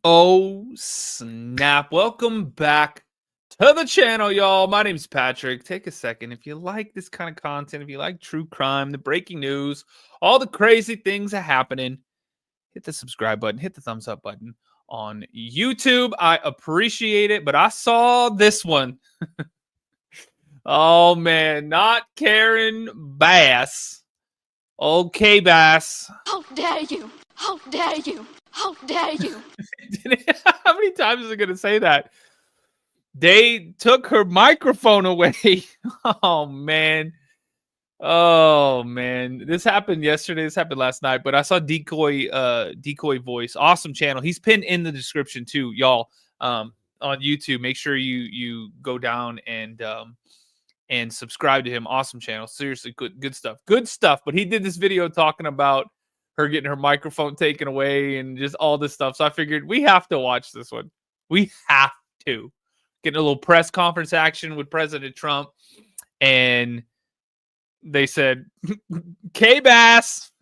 Oh, snap. Welcome back to the channel, y'all. My name's Patrick. Take a second. If you like this kind of content, if you like true crime, the breaking news, all the crazy things are happening, hit the subscribe button, hit the thumbs up button on YouTube. I appreciate it, but I saw this one. Oh, man. Not Karen Bass. Okay, Bass. How dare you? How dare you? How dare you? How many times is it going to say that? They took her microphone away. Oh, man. Oh, man. This happened yesterday. This happened last night, but I saw Decoy Voice. Awesome channel. He's pinned in the description too, y'all, on YouTube. Make sure you go down and subscribe to him. Awesome channel. Seriously, good stuff. Good stuff. But he did this video talking about her getting her microphone taken away and just all this stuff. So I figured we have to watch this one. We have to. Getting a little press conference action with President Trump. And they said, K-Bass,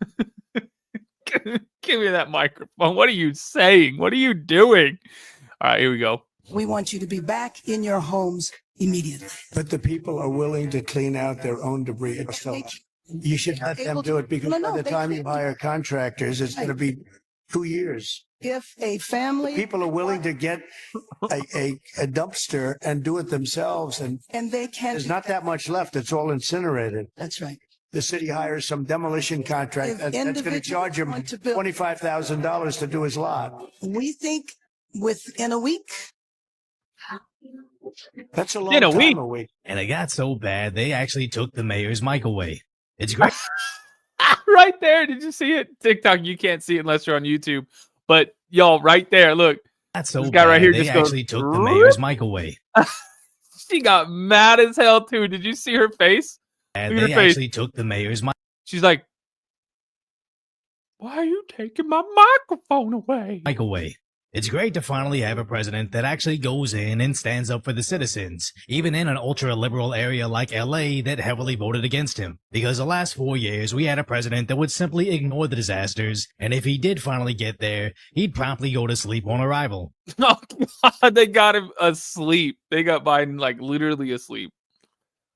give me that microphone. What are you saying? What are you doing? All right, here we go. We want you to be back in your homes immediately. But the people are willing to clean out their own debris. So you should let them do it, because by the time you hire contractors, it's going to be 2 years. If a family... People are willing to get a dumpster and do it themselves, and they can... There's not that much left. It's all incinerated. That's right. The city hires some demolition contract that's going to charge him $25,000 to do his lot. We think within a week. That's a long time a week. And it got so bad, they actually took the mayor's mic away. It's great. Right there. Did you see it? TikTok, you can't see it unless you're on YouTube. But y'all, right there, look. That's so this guy bad, right here they just actually took the mayor's mic away. She got mad as hell, too. Did you see her face? And they actually took the mayor's mic. She's like, why are you taking my microphone away? It's great to finally have a president that actually goes in and stands up for the citizens, even in an ultra-liberal area like LA that heavily voted against him. Because the last 4 years, we had a president that would simply ignore the disasters, and if he did finally get there, he'd promptly go to sleep on arrival. Oh, God, they got him asleep. They got Biden, like, literally asleep.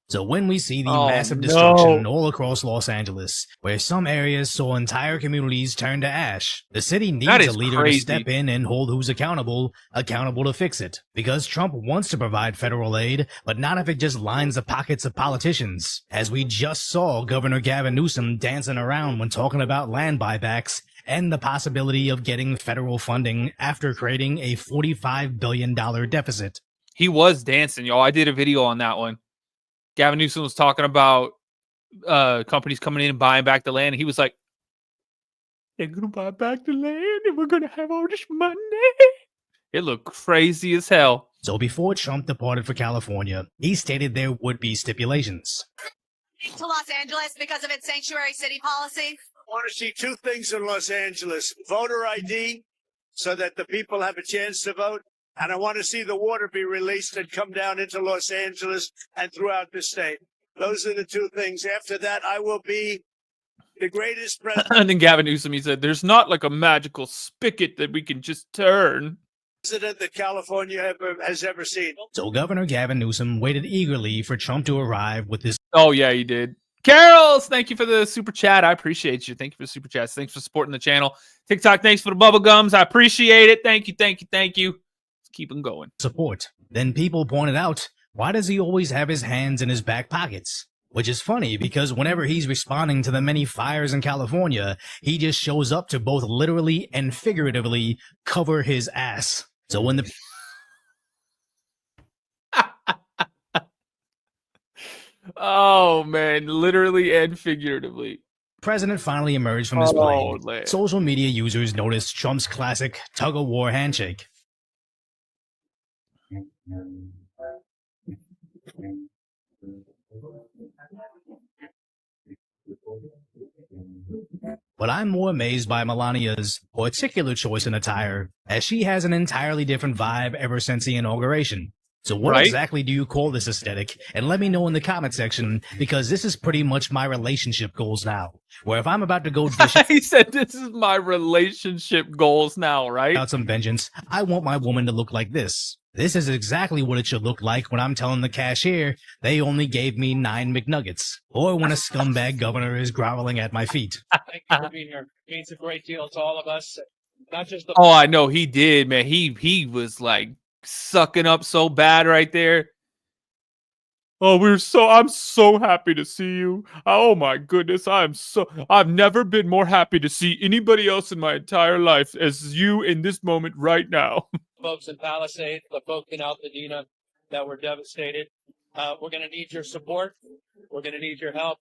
So when we see the massive destruction all across Los Angeles, where some areas saw entire communities turn to ash, the city needs a leader to step in and hold who's accountable to fix it. Because Trump wants to provide federal aid, but not if it just lines the pockets of politicians. As we just saw Governor Gavin Newsom dancing around when talking about land buybacks and the possibility of getting federal funding after creating a $45 billion deficit. He was dancing, y'all. I did a video on that one. Gavin Newsom was talking about companies coming in and buying back the land. And he was like, they're going to buy back the land and we're going to have all this money. It looked crazy as hell. So before Trump departed for California, he stated there would be stipulations. To Los Angeles because of its sanctuary city policy? I want to see two things in Los Angeles: voter ID, so that the people have a chance to vote. And I want to see the water be released and come down into Los Angeles and throughout the state. Those are the two things. After that, I will be the greatest president. And then Gavin Newsom, he said, there's not like a magical spigot that we can just turn. President that California has ever seen. So Governor Gavin Newsom waited eagerly for Trump to arrive with this. Oh, yeah, he did. Carols, thank you for the super chat. I appreciate you. Thank you for the super chats. Thanks for supporting the channel. TikTok, thanks for the bubble gums. I appreciate it. Thank you, thank you, thank you. Keep them going. Support. Then people pointed out, why does he always have his hands in his back pockets? Which is funny because whenever he's responding to the many fires in California, he just shows up to both literally and figuratively cover his ass. So when the oh man, literally and figuratively. President finally emerged from his plane, social media users noticed Trump's classic tug-of-war handshake. But I'm more amazed by Melania's particular choice in attire, as she has an entirely different vibe ever since the inauguration. So what exactly do you call this aesthetic? And let me know in the comment section, because this is pretty much my relationship goals now. Where if I'm about to go dish he said this is my relationship goals now, right? out some vengeance, I want my woman to look like this. This is exactly what it should look like when I'm telling the cashier they only gave me 9 McNuggets. Or when a scumbag governor is groveling at my feet. Thank you for being here. It means a great deal to all of us. Not just the Oh, I know he did, man. He was like sucking up so bad right there. Oh, I'm so happy to see you. Oh my goodness, I've never been more happy to see anybody else in my entire life as you in this moment right now. folks in Palisade, the folks in Altadena that were devastated. We're going to need your support. We're going to need your help.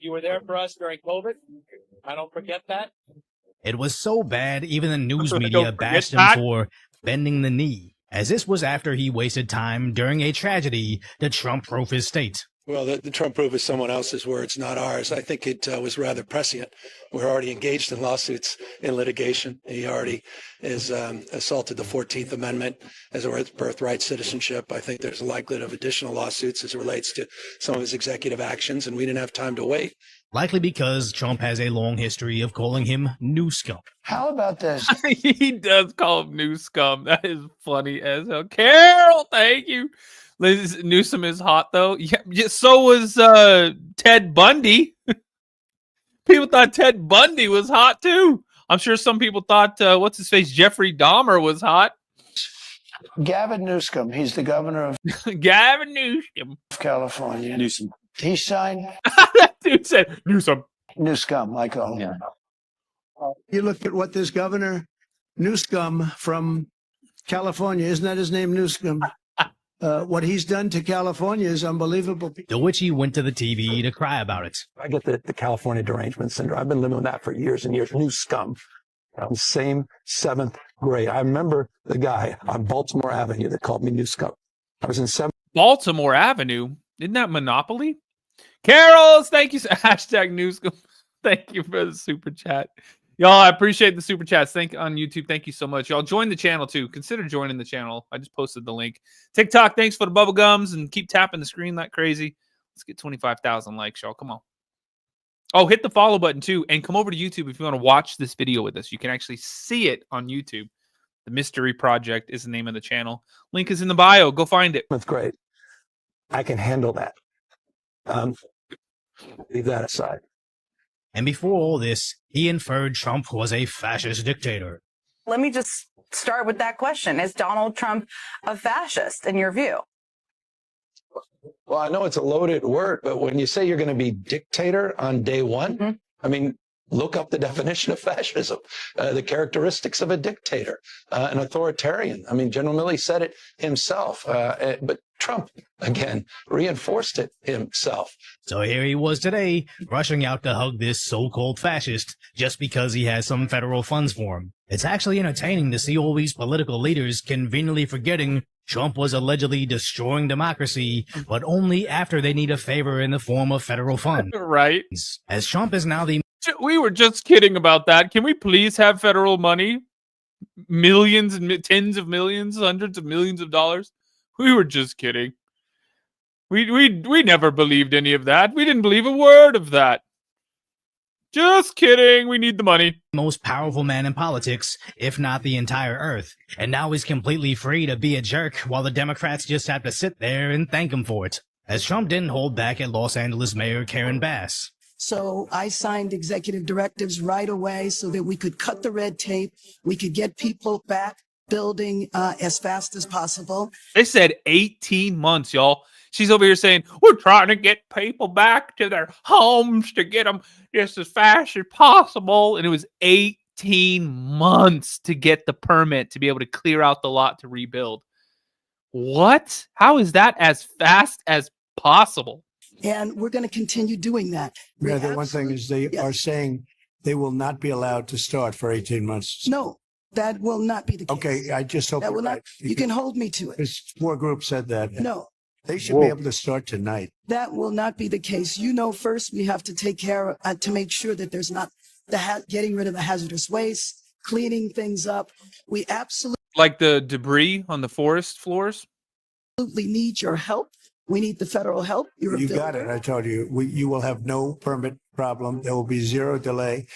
You were there for us during COVID. I don't forget that. It was so bad, even the news media bashed him for bending the knee, as this was after he wasted time during a tragedy to Trump-proof his state. Well, the Trump proof is someone else's words, not ours. I think it was rather prescient. We're already engaged in lawsuits in litigation. He already is assaulted the 14th Amendment as a birthright citizenship. I think there's a likelihood of additional lawsuits as it relates to some of his executive actions, and we didn't have time to wait. Likely because Trump has a long history of calling him new scum. How about this? He does call him new scum. That is funny as hell. Carol, thank you. Newsom is hot though. Yeah, so was Ted Bundy. People thought Ted Bundy was hot too. I'm sure some people thought what's his face, Jeffrey Dahmer was hot. Gavin Newsom, he's the governor of Gavin Newsom, California. Newsom. He signed that dude said Newsom. Newsom, I call him. Yeah. You look at what this governor Newsom from California, isn't that his name, Newsom? What he's done to California is unbelievable. To which he went to the TV to cry about it. I get the California derangement syndrome. I've been living with that for years and years. New scum. Same 7th grade. I remember the guy on Baltimore Avenue that called me new scum. I was in 7th. Baltimore Avenue? Isn't that Monopoly? Carols, thank you. Hashtag Newsom. Thank you for the super chat. Y'all, I appreciate the super chats. On YouTube. Thank you so much. Y'all join the channel too. Consider joining the channel. I just posted the link. TikTok, thanks for the bubble gums and keep tapping the screen like crazy. Let's get 25,000 likes, y'all. Come on. Oh, hit the follow button too. And come over to YouTube if you want to watch this video with us. You can actually see it on YouTube. The Mystery Project is the name of the channel. Link is in the bio. Go find it. That's great. I can handle that. Leave that aside. And before all this, he inferred Trump was a fascist dictator. Let me just start with that question. Is Donald Trump a fascist in your view? Well, I know it's a loaded word, but when you say you're going to be dictator on day one, I mean, look up the definition of fascism, the characteristics of a dictator, an authoritarian. I mean, General Milley said it himself, but Trump, again, reinforced it himself. So here he was today, rushing out to hug this so-called fascist just because he has some federal funds for him. It's actually entertaining to see all these political leaders conveniently forgetting Trump was allegedly destroying democracy, but only after they need a favor in the form of federal funds. Right. As Trump is now the... We were just kidding about that. Can we please have federal money? Millions and tens of millions, hundreds of millions of dollars? We were just kidding. We never believed any of that. We didn't believe a word of that. Just kidding. We need the money. Most powerful man in politics, if not the entire earth. And now he's completely free to be a jerk while the Democrats just have to sit there and thank him for it. As Trump didn't hold back at Los Angeles Mayor Karen Bass. So I signed executive directives right away so that we could cut the red tape. We could get people back building as fast as possible. They said 18 months, y'all. She's over here saying, we're trying to get people back to their homes to get them just as fast as possible. And it was 18 months to get the permit to be able to clear out the lot to rebuild. What? How is that as fast as possible? And we're going to continue doing that. Yeah, the one thing is they are saying they will not be allowed to start for 18 months. No, that will not be the case. Okay, I just hope that will you're not. right. You can hold me to it. This poor group said that. No. They should be able to start tonight. That will not be the case. You know, first we have to take care of, to make sure that there's not getting rid of the hazardous waste, cleaning things up. We absolutely like the debris on the forest floors. absolutely need your help. We need the federal help. You got it. I told you, you will have no permit problem. There will be zero delay.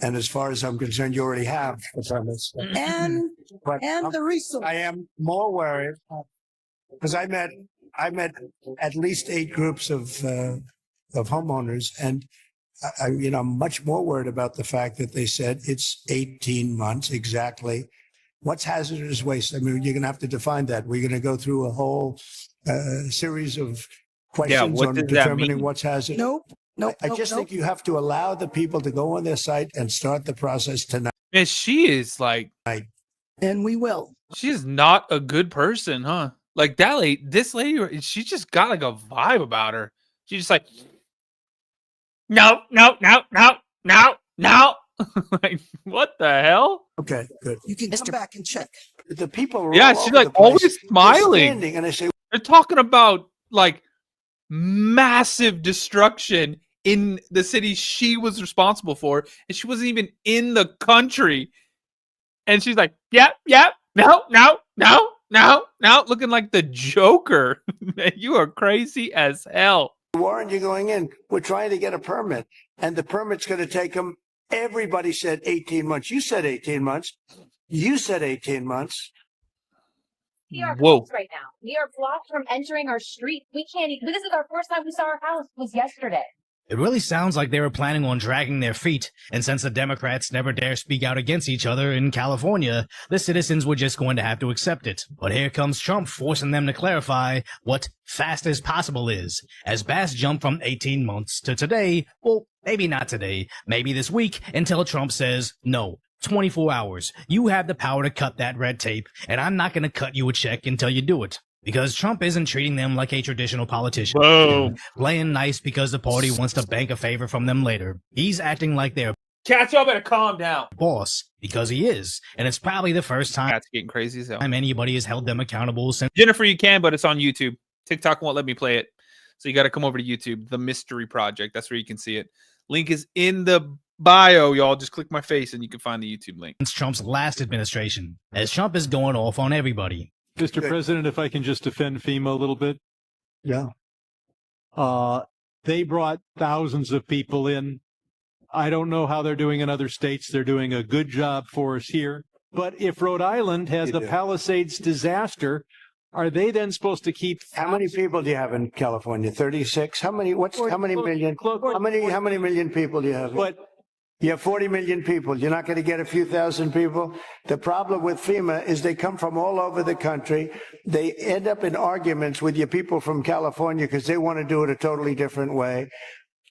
And as far as I'm concerned, you already have the permits. And the resource. I am more worried because I met at least 8 groups of homeowners, and I'm much more worried about the fact that they said it's 18 months exactly. What's hazardous waste? I mean, you're going to have to define that. We're going to go through a whole series of questions on determining what's hazardous. Nope. I just think you have to allow the people to go on their site and start the process tonight. And she is like, and we will. She is not a good person, huh? Like this lady, she just got like a vibe about her. She's just like, no. Like, what the hell? Okay, good. You can come back and check. The people are she's like always smiling. And I say, they're talking about like massive destruction in the city she was responsible for, and she wasn't even in the country. And she's like, no, looking like the Joker. You are crazy as hell. Warren, you're going in. We're trying to get a permit, and the permit's going to take them. Everybody said 18 months. You said 18 months. You said 18 months. We are Whoa. right now. We are blocked from entering our street. We can't even. This is our first time we saw our house. Was yesterday. It really sounds like they were planning on dragging their feet, and since the Democrats never dare speak out against each other in California, the citizens were just going to have to accept it. But here comes Trump forcing them to clarify what fast as possible is, as Bass jumped from 18 months to today, well, maybe not today, maybe this week, until Trump says, no, 24 hours. You have the power to cut that red tape, and I'm not going to cut you a check until you do it. Because Trump isn't treating them like a traditional politician. Whoa. Playing nice because the party wants to bank a favor from them later. He's acting like their Cats, y'all better calm down. boss because he is. And it's probably the first time Cats getting crazy as hell. anybody has held them accountable since Jennifer, you can, but it's on YouTube. TikTok won't let me play it. So you got to come over to YouTube, The Mystery Project. That's where you can see it. Link is in the bio, y'all. Just click my face and you can find the YouTube link. Trump's last administration, as Trump is going off on everybody. Mr. President, if I can just defend FEMA a little bit. Yeah. They brought thousands of people in. I don't know how they're doing in other states. They're doing a good job for us here. But if Rhode Island has the Palisades disaster, are they then supposed to keep? How many people do you have in California? 36? How many million? How many million people do you have? But you have 40 million people. You're not going to get a few thousand people. The problem with FEMA is they come from all over the country. They end up in arguments with your people from California because they want to do it a totally different way.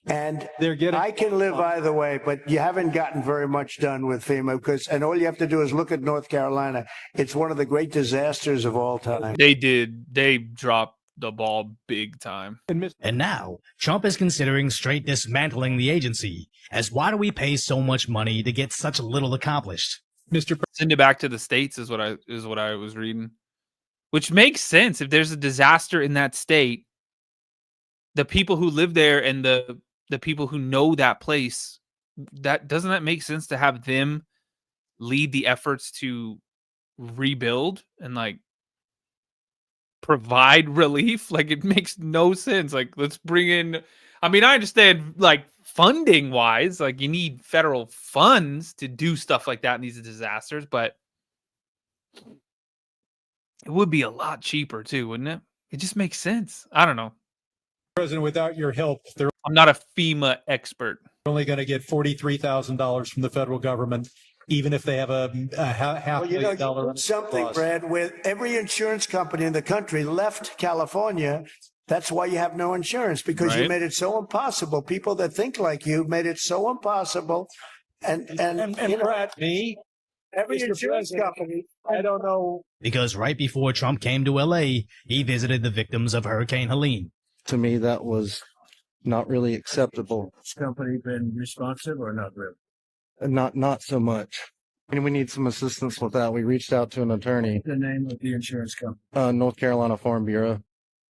And I can live either way, but you haven't gotten very much done with FEMA and all you have to do is look at North Carolina. It's one of the great disasters of all time. They dropped the ball big time. And now Trump is considering straight dismantling the agency, as why do we pay so much money to get such little accomplished? Send it back to the states is what I was reading, which makes sense. If there's a disaster in that state, the people who live there and the people who know that place, doesn't that make sense to have them lead the efforts to rebuild and like provide relief? Like, it makes no sense. Like, let's bring in, I mean, I understand like funding wise, like you need federal funds to do stuff like that in these disasters, but it would be a lot cheaper too, wouldn't it? It just makes sense. I don't know. President, without your help, I'm not a FEMA expert. only going to get $43,000 from the federal government, even if they have a half million dollar. Something, Brad, with every insurance company in the country left California. That's why you have no insurance, because you made it so impossible. People that think like you made it so impossible. And Brad, me, every insurance company, I don't know. Because right before Trump came to LA, he visited the victims of Hurricane Helene. To me, that was not really acceptable. Has the company been responsive or not really? Not so much. I mean, we need some assistance with that. We reached out to an attorney. The name of the insurance company? North Carolina Farm Bureau.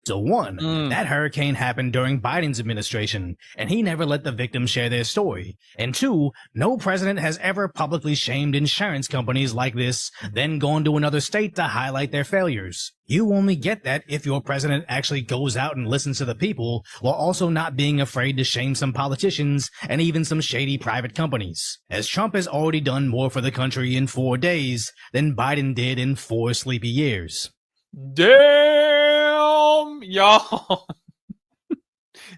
So one, that hurricane happened during Biden's administration, and he never let the victims share their story. And two, no president has ever publicly shamed insurance companies like this, then gone to another state to highlight their failures. You only get that if your president actually goes out and listens to the people, while also not being afraid to shame some politicians and even some shady private companies. As Trump has already done more for the country in 4 days than Biden did in 4 sleepy years. Damn, y'all.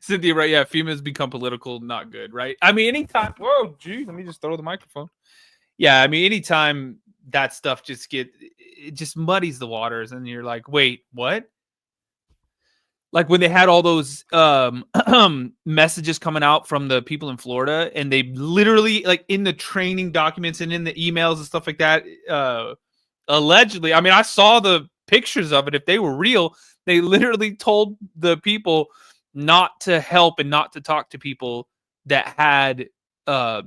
Cynthia, right? Yeah, FEMA has become political, not good, right? I mean, anytime. Whoa, geez, let me just throw the microphone. Yeah, I mean, anytime that stuff it just muddies the waters, and you're like, wait, what? Like when they had all those messages coming out from the people in Florida, and they literally, like in the training documents and in the emails and stuff like that, allegedly, I mean, I saw the pictures of it. If they were real, they literally told the people not to help and not to talk to people that had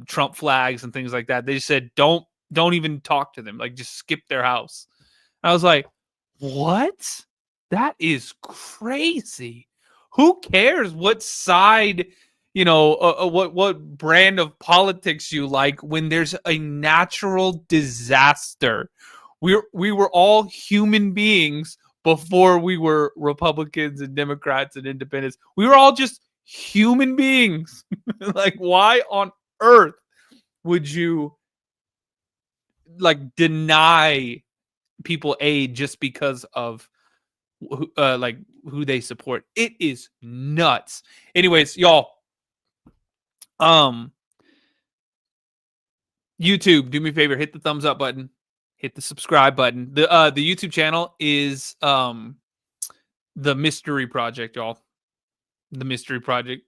Trump flags and things like that. They just said, don't even talk to them. Like, just skip their house. I was like, what? That is crazy. Who cares what side, what brand of politics you like when there's a natural disaster? We were all human beings before we were Republicans and Democrats and independents. We were all just human beings. Like, why on earth would you deny people aid just because of who they support? It is nuts. Anyways, y'all, YouTube, do me a favor, hit the thumbs up button, hit the subscribe button. The YouTube channel is the Mystery Project, y'all. The Mystery Project.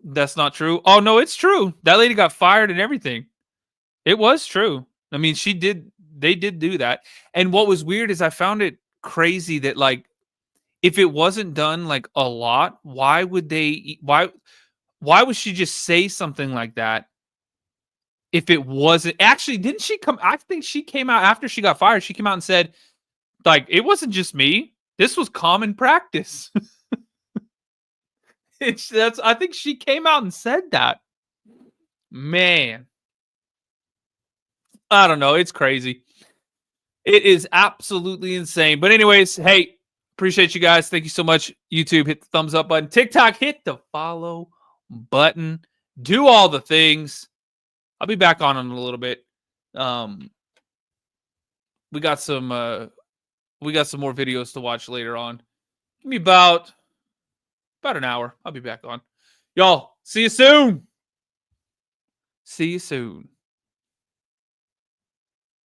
That's not true. Oh no, it's true. That lady got fired and everything. It was true. I mean, they did do that. And what was weird is I found it crazy that, like, if it wasn't done like a lot, why would she just say something like that? If it wasn't actually, didn't she come? I think she came out after she got fired. She came out and said, like, it wasn't just me. This was common practice. I think she came out and said that. Man, I don't know. It's crazy. It is absolutely insane. But anyways, hey, appreciate you guys. Thank you so much. YouTube, hit the thumbs up button. TikTok, hit the follow button. Do all the things. I'll be back on in a little bit. We got some more videos to watch later on. Give me about an hour. I'll be back on. Y'all, see you soon. See you soon.